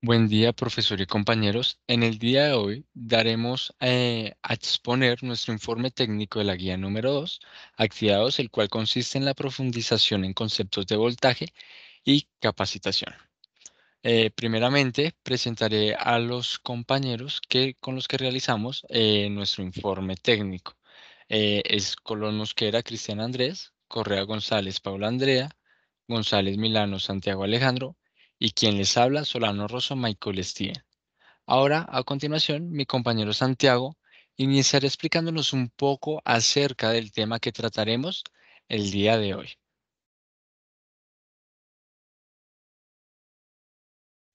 Buen día, profesor y compañeros. En el día de hoy daremos a exponer nuestro informe técnico de la guía número 2, actividad 2, el cual consiste en la profundización en conceptos de voltaje y capacitación. Primeramente, presentaré a los compañeros con los que realizamos nuestro informe técnico. Es Colón Mosquera, Cristian Andrés, Correa González, Paula Andrea, González Milano, Santiago Alejandro y quien les habla, Solano Rosso, Michael Steven. Ahora, a continuación, mi compañero Santiago iniciará explicándonos un poco acerca del tema que trataremos el día de hoy.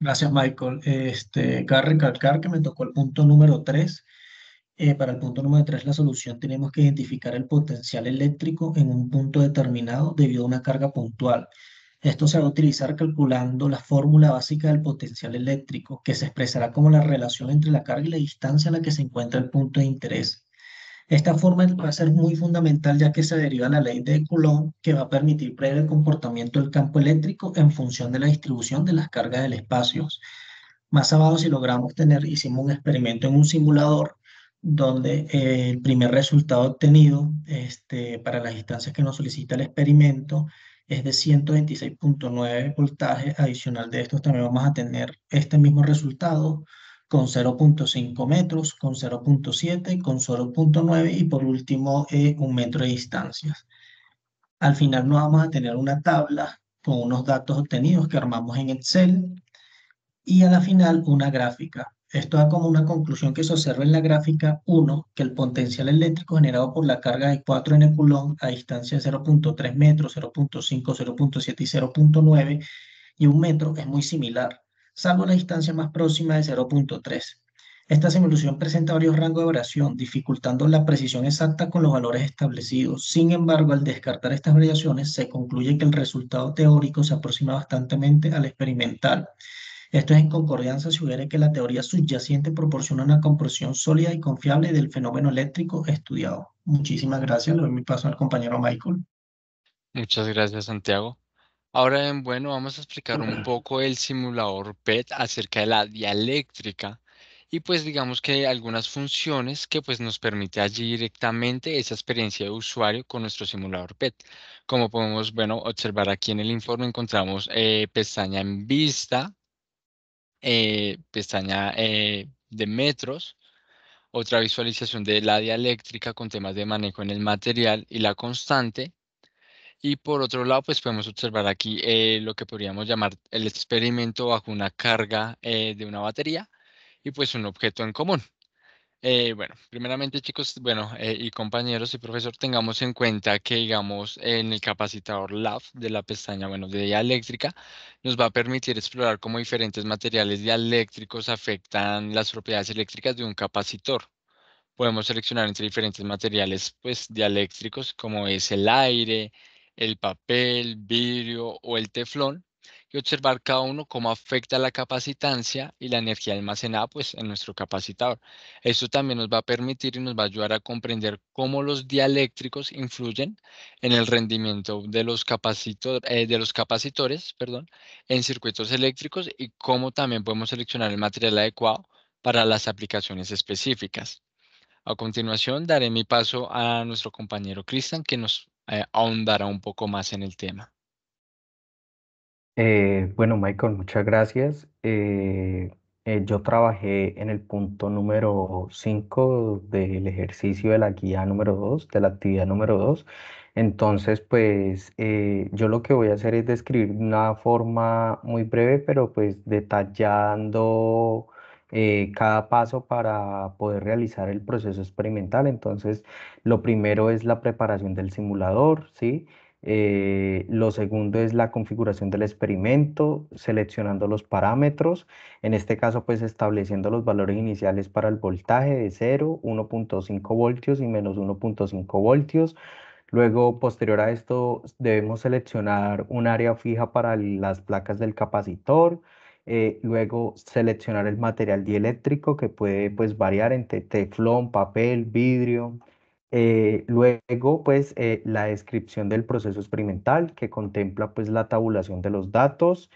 Gracias, Michael. Cabe recalcar que me tocó el punto número 3. Para el punto número 3, la solución tenemos que identificar el potencial eléctrico en un punto determinado debido a una carga puntual. Esto se va a utilizar calculando la fórmula básica del potencial eléctrico, que se expresará como la relación entre la carga y la distancia a la que se encuentra el punto de interés. Esta forma va a ser muy fundamental ya que se deriva de la ley de Coulomb, que va a permitir prever el comportamiento del campo eléctrico en función de la distribución de las cargas del espacio. Más abajo, si logramos hicimos un experimento en un simulador donde el primer resultado obtenido para las distancias que nos solicita el experimento es de 126,9 voltaje. Adicional de estos, también vamos a tener este mismo resultado con 0,5 metros, con 0,7, con 0,9 y por último 1 metro de distancias. Al final nos vamos a tener una tabla con unos datos obtenidos que armamos en Excel y a la final una gráfica. Esto da como una conclusión que se observa en la gráfica uno que el potencial eléctrico generado por la carga de 4 N Coulomb a distancia de 0,3 metros, 0,5, 0,7 y 0,9 y 1 metro es muy similar, salvo la distancia más próxima de 0,3. Esta simulación presenta varios rangos de variación, dificultando la precisión exacta con los valores establecidos. Sin embargo, al descartar estas variaciones, se concluye que el resultado teórico se aproxima bastantemente al experimental. Esto es en concordancia, sugiere que la teoría subyacente proporciona una comprensión sólida y confiable del fenómeno eléctrico estudiado. Muchísimas gracias. Le doy mi paso al compañero Michael. Muchas gracias, Santiago. Ahora bien, bueno, vamos a explicar un poco el simulador PET acerca de la dialéctrica y pues digamos que algunas funciones que pues nos permite allí directamente esa experiencia de usuario con nuestro simulador PET. Como podemos, bueno, observar aquí en el informe encontramos pestaña en vista, pestaña de metros, otra visualización de la dialéctrica con temas de manejo en el material y la constante. Y por otro lado, pues podemos observar aquí lo que podríamos llamar el experimento bajo una carga de una batería y pues un objeto en común. Bueno, primeramente chicos, bueno, y compañeros y profesor, tengamos en cuenta que, digamos, en el capacitador LAF de la pestaña, bueno, de dialéctrica, nos va a permitir explorar cómo diferentes materiales dialéctricos afectan las propiedades eléctricas de un capacitor. Podemos seleccionar entre diferentes materiales, pues, dialéctricos, como es el aire, el papel, vidrio o el teflón, y observar cada uno cómo afecta la capacitancia y la energía almacenada, pues, en nuestro capacitador. Esto también nos va a permitir y nos va a ayudar a comprender cómo los dialéctricos influyen en el rendimiento de de los capacitores, perdón, en circuitos eléctricos y cómo también podemos seleccionar el material adecuado para las aplicaciones específicas. A continuación, daré mi paso a nuestro compañero Cristian, que nos ahondará un poco más en el tema. Bueno, Michael, muchas gracias. Yo trabajé en el punto número 5 del ejercicio de la guía número 2, de la actividad número 2. Entonces, pues yo lo que voy a hacer es describir de una forma muy breve, pero pues detallando cada paso para poder realizar el proceso experimental. Entonces, lo primero es la preparación del simulador, ¿sí? Lo segundo es la configuración del experimento, seleccionando los parámetros, en este caso pues estableciendo los valores iniciales para el voltaje de 0, 1,5 voltios y menos 1,5 voltios. Luego, posterior a esto, debemos seleccionar un área fija para las placas del capacitor. Luego, seleccionar el material dieléctrico que puede pues variar entre teflón, papel, vidrio. Luego, pues, la descripción del proceso experimental que contempla, pues, la tabulación de los datos.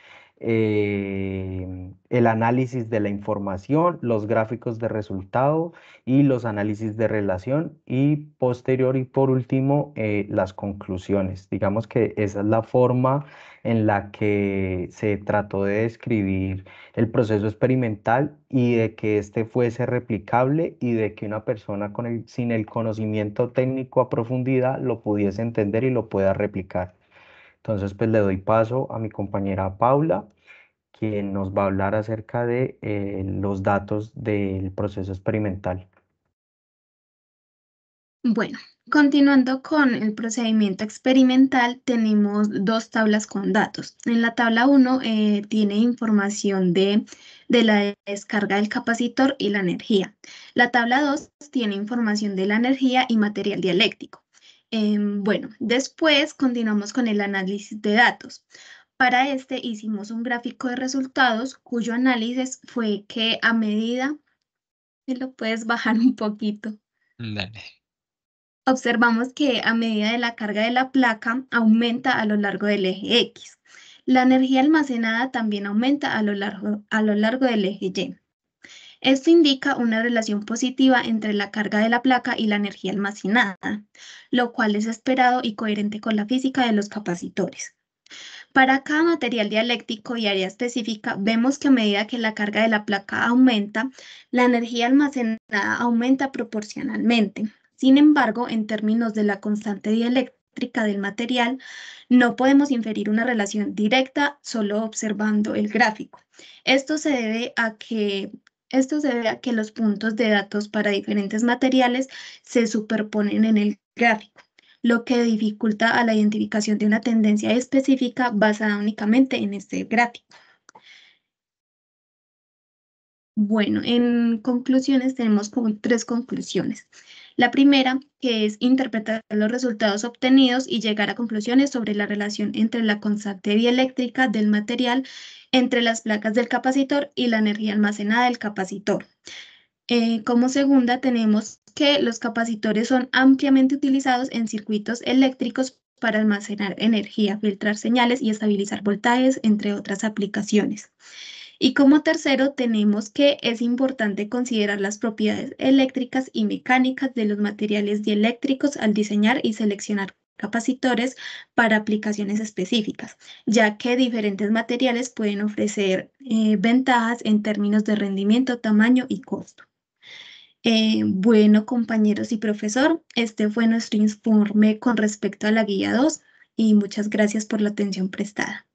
el análisis de la información, los gráficos de resultado y los análisis de relación y posterior y por último las conclusiones. Digamos que esa es la forma en la que se trató de describir el proceso experimental y de que éste fuese replicable y de que una persona sin el conocimiento técnico a profundidad lo pudiese entender y lo pueda replicar. Entonces, pues le doy paso a mi compañera Paula, quien nos va a hablar acerca de los datos del proceso experimental. Bueno, continuando con el procedimiento experimental, tenemos dos tablas con datos. En la tabla 1 tiene información de la descarga del capacitor y la energía. La tabla 2 tiene información de la energía y material dialéctico. Bueno, después continuamos con el análisis de datos. Para este hicimos un gráfico de resultados cuyo análisis fue que a medida, ¿me lo puedes bajar un poquito? Dale. Observamos que a medida de la carga de la placa aumenta a lo largo del eje X. La energía almacenada también aumenta a lo largo del eje Y. Esto indica una relación positiva entre la carga de la placa y la energía almacenada, lo cual es esperado y coherente con la física de los capacitores. Para cada material dialéctico y área específica, vemos que a medida que la carga de la placa aumenta, la energía almacenada aumenta proporcionalmente. Sin embargo, en términos de la constante dieléctrica del material, no podemos inferir una relación directa solo observando el gráfico. Esto se debe a que los puntos de datos para diferentes materiales se superponen en el gráfico, lo que dificulta a la identificación de una tendencia específica basada únicamente en este gráfico. Bueno, en conclusiones tenemos como 3 conclusiones. La primera, que es interpretar los resultados obtenidos y llegar a conclusiones sobre la relación entre la constante dieléctrica del material entre las placas del capacitor y la energía almacenada del capacitor. Como segunda, tenemos que los capacitores son ampliamente utilizados en circuitos eléctricos para almacenar energía, filtrar señales y estabilizar voltajes, entre otras aplicaciones. Y como tercero, tenemos que es importante considerar las propiedades eléctricas y mecánicas de los materiales dieléctricos al diseñar y seleccionar capacitores para aplicaciones específicas, ya que diferentes materiales pueden ofrecer ventajas en términos de rendimiento, tamaño y costo. Bueno, compañeros y profesor, este fue nuestro informe con respecto a la guía 2 y muchas gracias por la atención prestada.